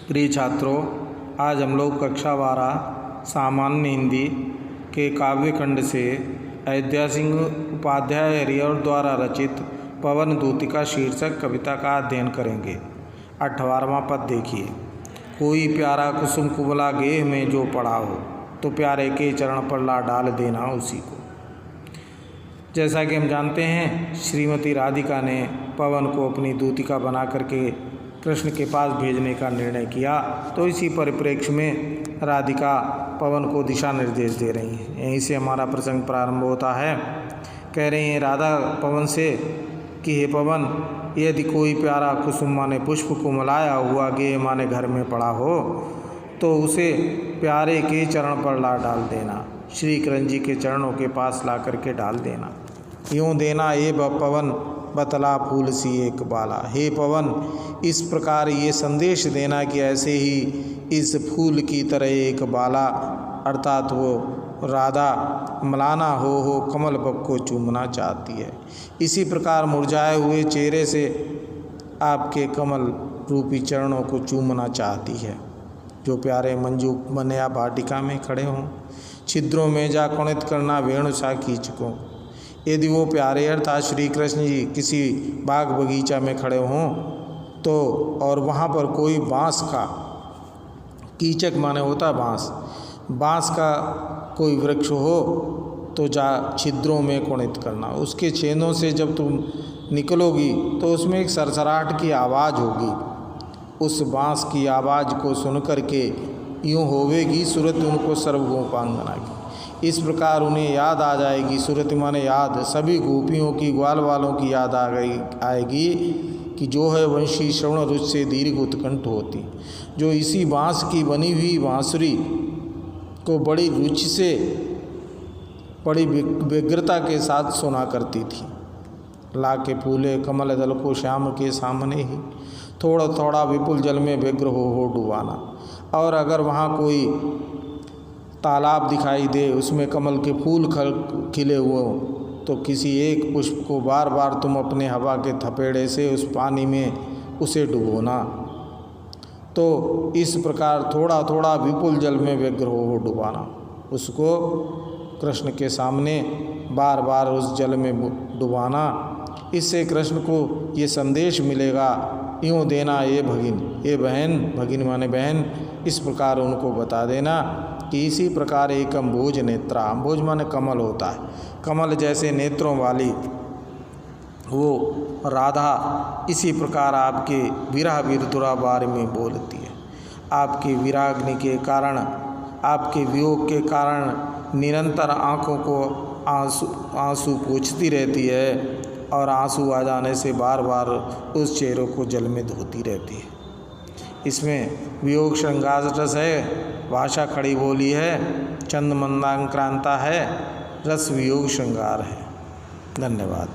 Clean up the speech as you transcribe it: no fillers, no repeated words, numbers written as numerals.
प्रिय छात्रों, आज हम लोग कक्षा 12 सामान्य हिंदी के काव्य खंड से अयोध्या सिंह उपाध्याय हरिहर द्वारा रचित पवन दूतिका शीर्षक कविता का अध्ययन करेंगे। 18वां पद देखिए। कोई प्यारा कुसुम कुबला गेह में जो पड़ा हो, तो प्यारे के चरण पर ला डाल देना उसी को। जैसा कि हम जानते हैं, श्रीमती राधिका ने पवन को अपनी दूतिका बना करके कृष्ण के पास भेजने का निर्णय किया। तो इसी परिप्रेक्ष्य में राधिका पवन को दिशा निर्देश दे रही हैं। यहीं से हमारा प्रसंग प्रारंभ होता है। कह रही हैं राधा पवन से कि हे पवन, यदि कोई प्यारा कुसुम माने पुष्प को मलाया हुआ गेह माने घर में पड़ा हो, तो उसे प्यारे के चरण पर ला डाल देना, श्री कृष्ण जी के चरणों के पास ला करके डाल देना। यूँ देना ये पवन बतला फूल सी एक बाला। हे पवन, इस प्रकार ये संदेश देना कि ऐसे ही इस फूल की तरह एक बाला अर्थात वो राधा मलाना हो कमल बक को चूमना चाहती है। इसी प्रकार मुरझाए हुए चेहरे से आपके कमल रूपी चरणों को चूमना चाहती है। जो प्यारे मंजू बनया वाटिका में खड़े हों, छिद्रों में जा कुणित करना वेणु सा कीचकों। यदि वो प्यारे अर्थात श्री कृष्ण जी किसी बाग बगीचा में खड़े हों तो और वहाँ पर कोई बाँस का, कीचक माने होता बाँस का कोई वृक्ष हो, तो जा छिद्रों में कुणित करना। उसके छेदों से जब तुम निकलोगी तो उसमें एक सरसराहट की आवाज़ होगी। उस बाँस की आवाज़ को सुन कर के यूँ होवेगी सूरत उनको सर्वगोपांगना की। इस प्रकार उन्हें याद आ जाएगी, सूरत माने याद, सभी गोपियों की, ग्वाल वालों की याद आएगी कि जो है वंशी श्रवण रुच से दीर्घ उत्कंठ होती, जो इसी बाँस की बनी हुई बाँसुरी को बड़ी रुचि से, बड़ी व्यग्रता के साथ सुना करती थी। ला के फूले कमल दल को श्याम के सामने ही, थोड़ा थोड़ा विपुल जल में व्यग्र हो डुबाना। और अगर वहाँ कोई तालाब दिखाई दे, उसमें कमल के फूल खिले हुए हों, तो किसी एक पुष्प को बार बार तुम अपने हवा के थपेड़े से उस पानी में उसे डुबोना। तो इस प्रकार थोड़ा थोड़ा विपुल जल में व्यग्र हो डुबाना, उसको कृष्ण के सामने बार बार उस जल में डुबाना। इससे कृष्ण को ये संदेश मिलेगा, यूँ देना ये भगिन, ये बहन, भगिन माने बहन, इस प्रकार उनको बता देना कि इसी प्रकार एक अम्बोज नेत्रा, अम्बोज माने कमल होता है, कमल जैसे नेत्रों वाली वो राधा इसी प्रकार आपके विरह विरतुरा बारे में बोलती है। आपके विराग्नि के कारण, आपके वियोग के कारण निरंतर आँखों को आंसू पोंछती रहती है और आंसू आ जाने से बार बार उस चेहरों को जल में धोती रहती है। इसमें वियोग श्रृंगार रस है, भाषा खड़ी बोली है, चंद मंदाक्रांता है, रस वियोग श्रृंगार है। धन्यवाद।